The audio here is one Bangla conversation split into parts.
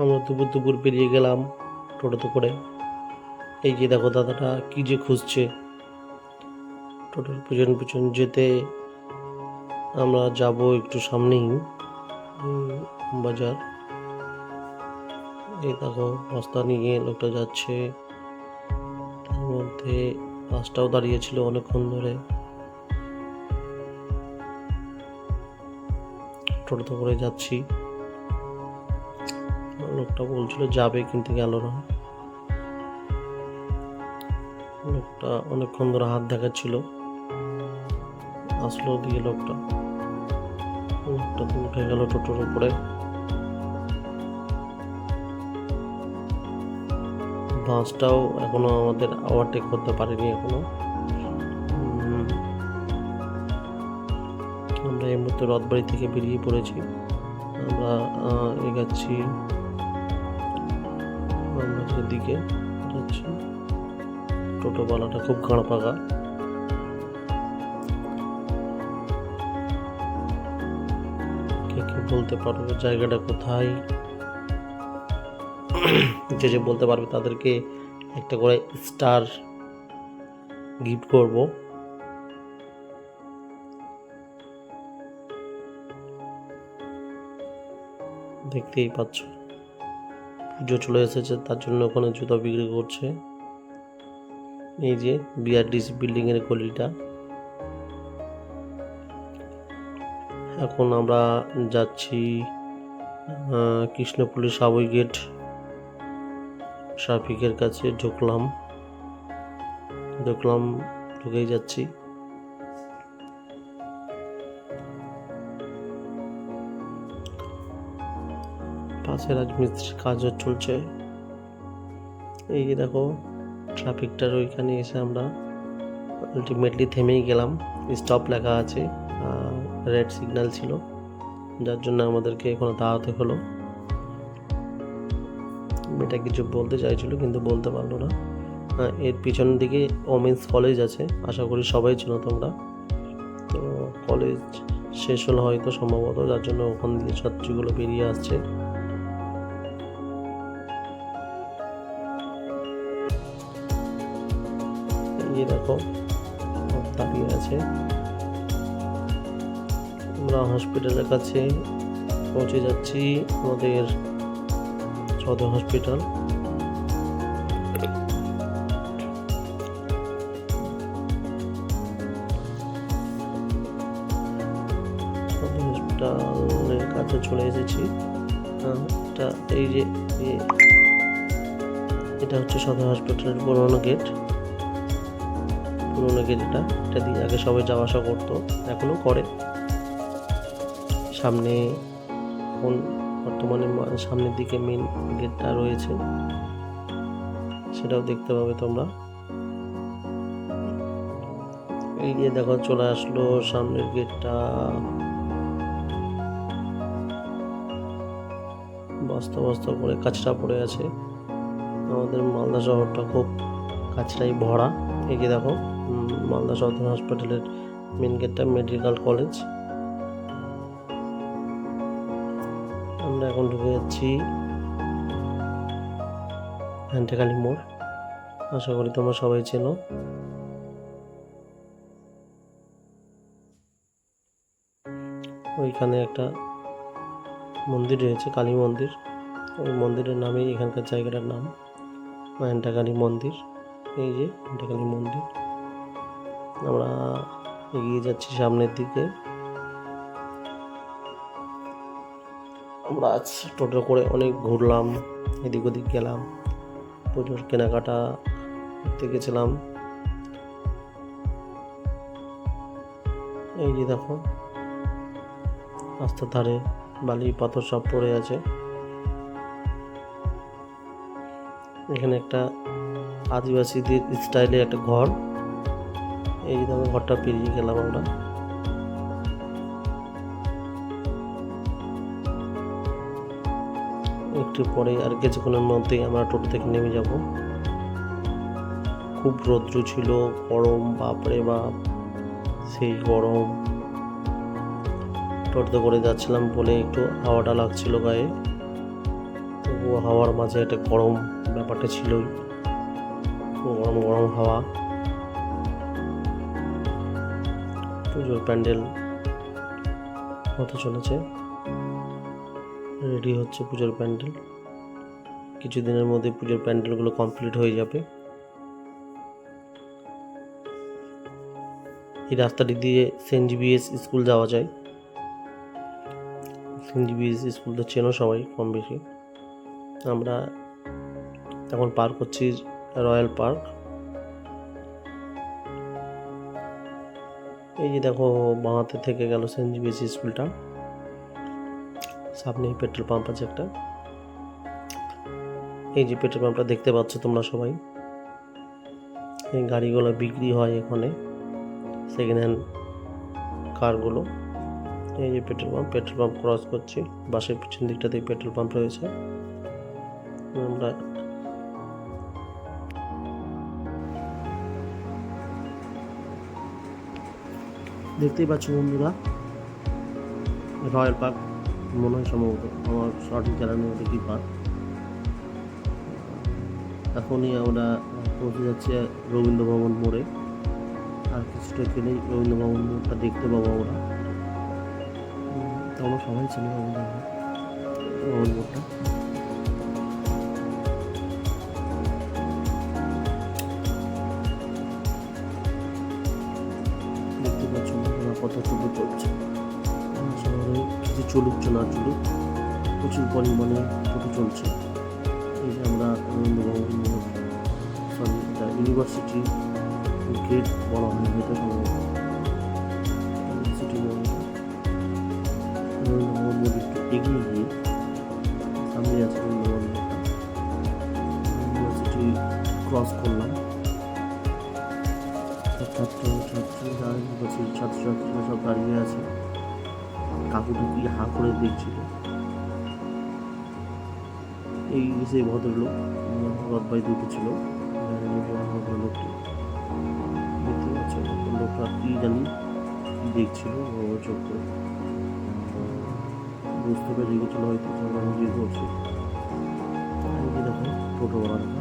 আমরা দুপুর দুপুর পেরিয়ে গেলাম টোটোতে করে। এই যে দেখো দাদাটা কি যে খুঁজছে। টোটোর পিছন পিছন যেতে আমরা যাব একটু সামনেই বাজার। এই দেখো বস্তা নিয়ে লোকটা যাচ্ছে, তার মধ্যে বাসটাও দাঁড়িয়েছিল অনেকক্ষণ ধরে। টোটোতে করে যাচ্ছি, লোকটা বলছিল যাবে কিন্তু গেল না। লোকটা অনেকক্ষণ ধরে হাত দেখাচ্ছিল, আসলো দিয়ে লোকটা তো উঠে গেল টোটোর উপরে। বাসটাও এখনো আমাদের ওভারটেক করতে পারেনি এখনো। আমরা এই মুহূর্তে রথবাড়ি থেকে বেরিয়ে পড়েছি। আমরা এগাচ্ছি আমরা যেদিকে যাচ্ছি। টোটোওয়ালাটা খুব গাঁড় পাকা। কে কে বলতে পারবে জায়গাটা কোথায়? যে বলতে পারবে তাদেরকে একটা করে স্টার গিফট করব। দেখতেই পাচ্ছ পুজো চলে এসেছে, তার জন্য ওখানে জুতো বিক্রি করছে। এই যে বিআরডিসি বিল্ডিং এর গলিটা। এখন আমরা যাচ্ছি কৃষ্ণপল্লী সাবই গেট ট্রাফিকের কাছে। ঢুকেই যাচ্ছি। পাশে রাজমিস্ত্রির কাজও চলছে। এই যে দেখো ট্রাফিকটার ওইখানে এসে আমরা আলটিমেটলি থেমেই গেলাম। স্টপ লেখা আছে, রেড সিগন্যাল ছিল, যার জন্য আমাদেরকে এখানে দাঁড়াতে হলো। এটা কিছু বলতে চাইছিল কিন্তু বলতে পারলো না। এর পিছন দিকে ওমেন্স কলেজ আছে, আশা করি সবাই চেনো তোমরা। তো কলেজ শেষ হলো হয়তো সম্ভবত, যার জন্য ওখান দিয়ে ছাত্রীগুলো বেরিয়ে আসছে। এই দেখো দাঁড়িয়ে আছে। আমরা হসপিটালের কাছে পৌঁছে যাচ্ছি, আমাদের সদর হসপিটাল। সদর হসপিটালের কাছে চলে এসেছি। এই যে এটা হচ্ছে সদর হসপিটালের পুরোনো গেট। এটা দিয়ে আগে সবাই যাওয়া আসা করতো, এখনো করে। সামনে এখন বর্তমানে সামনের দিকে মেন গেটটা রয়েছে, সেটাও দেখতে পাবে তোমরা। এই যে দেখো চলে আসলো সামনের গেটটা। বস্তা বস্তা করে কাঁচরা পড়ে আছে। আমাদের মালদা শহরটা খুব কাঁচরাই ভরা। এই যে দেখো মালদা সদর হসপিটালের মেন গেটটা, মেডিকেল কলেজ। আমরা এখন ঢুকে যাচ্ছি ঘণ্টাখালি মোড়। আশা করি তোমরা সবাই চেনো। ওইখানে একটা মন্দির রয়েছে, কালী মন্দির। ওই মন্দিরের নামেই এখানকার জায়গাটার নাম ঘণ্টাখালি মন্দির। এই যে ঘণ্টাখালি মন্দির। আমরা এগিয়ে যাচ্ছি সামনের দিকে। আমরা আজ টোটো করে অনেক ঘুরলাম, এদিক ওদিক গেলাম, পুজোর কেনাকাটা করতে গেছিলাম। এই যে দেখো রাস্তার ধারে বালি পাথর সব পড়ে আছে। এখানে একটা আদিবাসীদের স্টাইলে একটা ঘর। এই যে দেখো ঘরটা পেরিয়ে গেলাম আমরা। একটু পরে আর কিছুক্ষণের মধ্যেই আমরা টোটো থেকে নেমে যাব। খুব রৌদ্র ছিল, গরম, বাপরে বাপ সেই গরম। টোটোতে করে যাচ্ছিলাম বলে একটু হাওয়াটা লাগছিল গায়ে। তবুও হাওয়ার মাঝে একটা গরম ব্যাপারটা ছিলই, গরম গরম হাওয়া। পুজোর প্যান্ডেল হতে চলেছে, রেডি হচ্ছে পুজোর প্যান্ডেল। কিছুদিনের মধ্যে পুজোর প্যান্ডেলগুলো কমপ্লিট হয়ে যাবে। এই রাস্তাটি দিয়ে সেন্ট জিভিএস স্কুল যাওয়া যায়। সেন্ট জিভিএস স্কুল তো চেনো সবাই কম বেশি। আমরা এখন পার করছি রয়্যাল পার্ক। এই যে দেখো বাঁ হাতে থেকে গেল সেন্ট জিভিএস স্কুলটা, সামনে পেট্রোল পাম্প আছে একটা। এই যে পেট্রোল পাম্পটা দেখতে পাচ্ছ তোমরা সবাই, এই গাড়িগুলো বিক্রি হয় এখানে, সেকেন্ড হ্যান্ড কারগুলো। এই যে পেট্রোল পাম্প ক্রস করছি, বাসের পিছন দিকটাতেই পেট্রোল পাম্প রয়েছে। আমরা দেখতেই পাচ্ছ বন্ধুরা, রয়্যাল পার্ক মনে হয় সম্ভবত, আমার সঠিক জানা নেই ওটা কি পার্ক। এখনই আমরা পৌঁছে যাচ্ছি রবীন্দ্র ভবন মোড়ে। আর কিছুটা গেলেই রবীন্দ্র ভবন মোড়টা দেখতে পাবো আমরা। তো আমরা সবাই চিনি রবীন্দ্র ভবন মোড়টা। দেখতে পাচ্ছ কত টোটো চলছে। শহরে কিছু চলুক না চলুক, প্রচুর পরিমাণে টোটো চলছে। এই যে আমরা রবীন্দ্র ভবন মোড়, সরি এটা ইউনিভার্সিটি গেট বলা হয় এটা সম্ভবত, ইউনিভার্সিটি রবীন্দ্র ভবন মোড় একটু এগিয়ে গিয়ে সামনে আছে রবীন্দ্র ভবন মোড়টা। ইউনিভার্সিটি ক্রস করলাম। ছাত্রছাত্রীরা সব দাঁড়িয়ে আছে, কাকুটা কি হা করে দেখছিল। এই সেই ভদ্রলোক, রথবাই দুটো ছিল, ভদ্রলোকটি দেখতে পাচ্ছ। লোকটা কি জানি কি দেখছিল চোখ করে, বুঝতে পেরে রেখেছিল হয়তো, ইয়ে করছে। দেখো টোটোওয়ালা দেখা,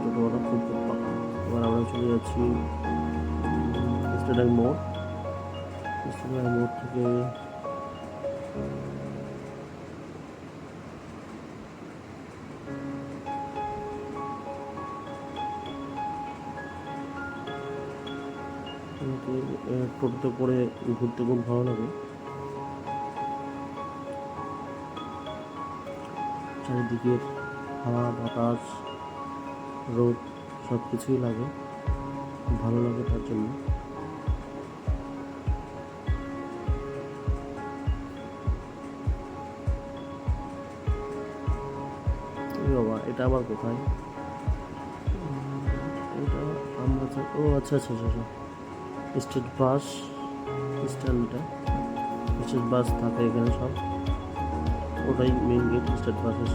টোটোওয়ালা খুব পাকা। এবার আমরা চলে যাচ্ছি স্টেডিয়াম মোড়। স্টেডিয়াম মোড় থেকে টোটোতে করে ঘুরতে খুব ভালো লাগে। চারিদিকে হাওয়া বাতাস রোদ সব কিছুই লাগে, ভালো লাগে তার জন্য। বাবা এটা আবার কোথায়? এটা আমরা ও আচ্ছা আচ্ছা আচ্ছা, স্টেট বাস স্ট্যান্ডটা, স্টেট বাস থাকে এখানে সব, ওটাই মেন গেট স্টেট বাসের।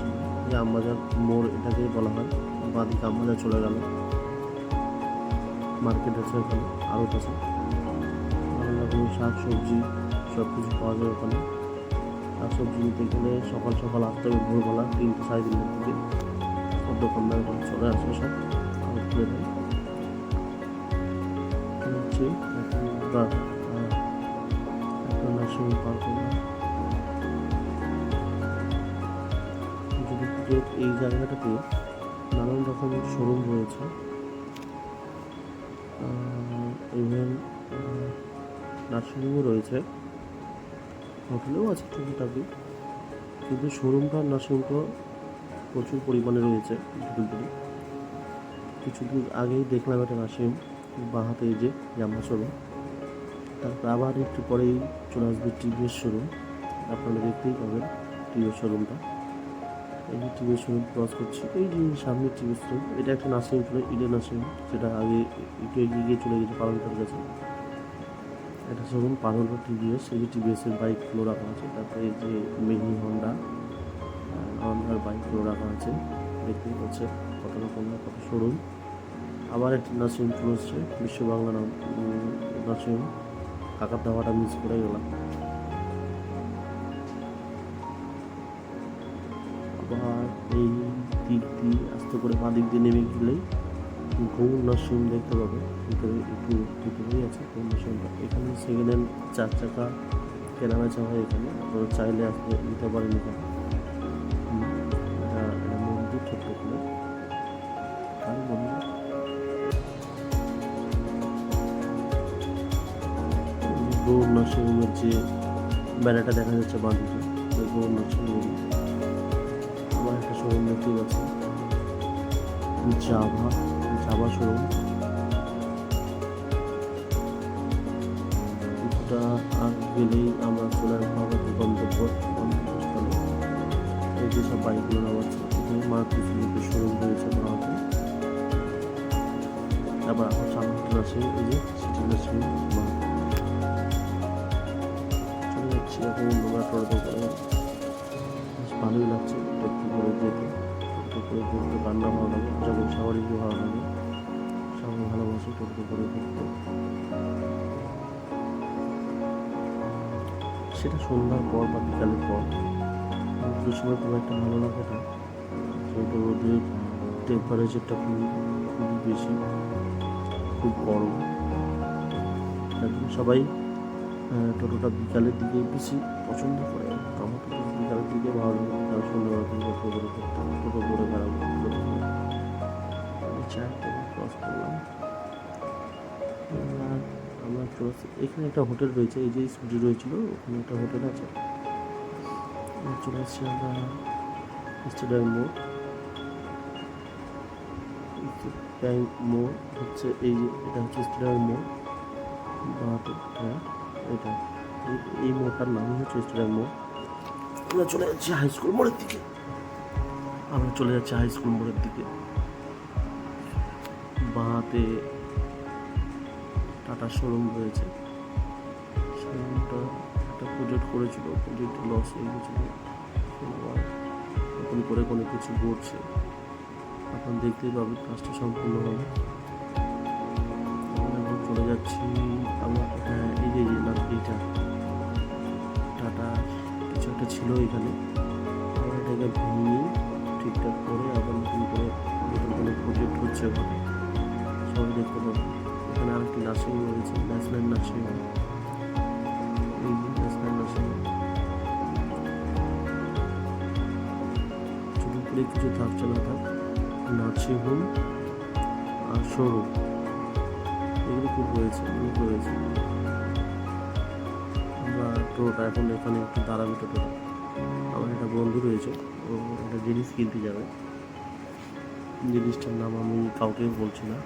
যে আমবাজার মোড় এটাকেই বলা হয়। বাঁদিকে আমবাজার চলে গেল, মার্কেট আছে ওখানে, আড়ত আছে, নানান রকমের শাক সবজি সব কিছু পাওয়া যায় ওখানে। শাক সবজি নিতে গেলে সকাল সকাল আসতে হবে, ভোরবেলা 3টে সাড়ে 3টের দিকে সব দোকানদার ওখানে চলে আসে, সব আড়ত করে দেয়। হচ্ছে একটা নার্সিং পার্ক হলো। যদি এই জায়গাটাতে নানান রকমের শোরুম রয়েছে, ইভেন নার্সিংহোমও রয়েছে, হোটেলেও আছে টুকিটাকি, কিন্তু শোরুমটা নার্সিংহোমটা প্রচুর পরিমাণে রয়েছে। কিছুদিন আগেই দেখলাম একটা নার্সিংহোম, বাঁ হাতে এই যে জামা শোরুম, তারপর আবার একটু পরেই চলে আসবে টিভিএস শোরুম। আপনারা দেখতেই পাবেন টিভিএস শোরুমটা। এই যে টিভিএস শোরুম ক্রস করছি, এই যে সামনে টিভিএস শোরুম, এটা একটা নার্সিংহোম ছিল, ইডেন নার্সিংহোম, সেটা আগে একটু এগিয়ে গিয়ে চলে গেছে পালনটার কাছে। একটা শোরুম পার হলো টিভিএস, এই যে টিভিএসের বাইকগুলো রাখা আছে, তারপরে এই যে মেগনি হন্ডার বাইকগুলো রাখা আছে, দেখতেই পাচ্ছে কত রকম কত শোরুম। আবার একটা নার্সিংহোম চলে এসছে, বিশ্ব বাংলা নার্সিংহোম, কাকার ধাবাটা মিস করে গেলাম। এবার এই দিক দিয়ে আস্তে করে বাঁ দিক দিয়ে নেমে গেলেই গৌর নার্সিং দেখতে পাবে। ভিতরে একটু ভিতরেই আছে গৌর নার্সিংটা। এখানে সেকেন্ড হ্যান্ড 4 চাকা কেনা বেচা হয় এখানে, আপনারা চাইলে আসলে নিতে পারেন এখানে। এটা মন্দির, ছোট্ট করে কালী মন্দির। গৌর নার্সিংয়ের যে ব্যানারটা দেখা যাচ্ছে বাঁ দিকে, ওই গৌর নার্সিং আমার একটা শোরুম দেখতে পাচ্ছি, জাভা শোরুম। কিছুটা আর গেলেই আমরা চলে আসবো আমাদের গন্তব্যস্থলে। এই যেসব বাইকগুলো নামাচ্ছে, এখানে মারুতি সুজুকির শোরুম রয়েছে মারুতি। তারপর এখন সামনে আছে এই যে সিটি নার্সিং মারুতি। চলে যাচ্ছি এখন আমরা টোটো করে, বেশ ভালোই লাগছে একটু করে যেতে। টোটো করে ঘুরতে রান্না ভালো লাগে, যখন সবারই ভালো লাগে, সবাই ভালোবাসে টোটো করে ঘুরতে। সেটা সন্ধ্যার পর বা বিকালের পর, রোদের সময় খুব একটা ভালো লাগে না, যেহেতু রোদের টেম্পারেচারটা খুবই বেশি, খুব গরম। তার জন্য সবাই টোটোটা বিকালের দিকে বেশি পছন্দ করে। আমার তো বিকালের দিকে ভালো লাগে, কারণ সন্ধ্যাবেলা থেকে টোটো করে করতাম, টোটো করে বেড়াবো। চায়ের টেবিল ক্রস করলাম, আর আমরা চলে আসছি। এখানে একটা হোটেল রয়েছে, এই যে স্কুটি রয়েছিল ওখানে একটা হোটেল আছে। চলে আসছি আমরা স্টেডিয়াম মোড়। ব্যাংক মোড় হচ্ছে এই যে, এটা হচ্ছে স্টেডিয়াম মোড় বাঁহাতে। হ্যাঁ, এটা এই মোড়টার নামই হচ্ছে স্টেডিয়াম মোড়। আমরা চলে যাচ্ছি হাই স্কুল মোড়ের দিকে। বাঁহাতে টাটা শোরুম রয়েছে। শোরুমটা একটা প্রজেক্ট করেছিল, প্রজেক্ট লস হয়ে গেছিল, নতুন করে কোনো কিছু গড়ছে। এখন দেখতেই পাবেন কাজটা সম্পূর্ণ হবে। এখন চলে যাচ্ছি আমরা, হ্যাঁ এই যে এইটা টাটা কিছু একটা ছিল এখানে, আমরা এটাকে ভেঙে ঠিকঠাক করে আবার নতুন করে কোনো প্রজেক্ট হচ্ছে ওখানে, সবাই দেখতে পাবেন। এখানে আরেকটি নার্সিং রয়েছে, ন্যাশনাল নার্সিং হোম। এই ন্যাশনাল নার্সিং হোম ছোটো করে কিছু থাকছে না, থাক নার্সিং হোম আর শোরুম এগুলো খুব রয়েছে। আমরা টোটোটা এখন এখানে একটু দাঁড়াবে। টোটোটা আমার একটা বন্ধু রয়েছে, ও একটা জিনিস কিনতে যাবে, জিনিসটার নাম আমি কাউকে বলছি না।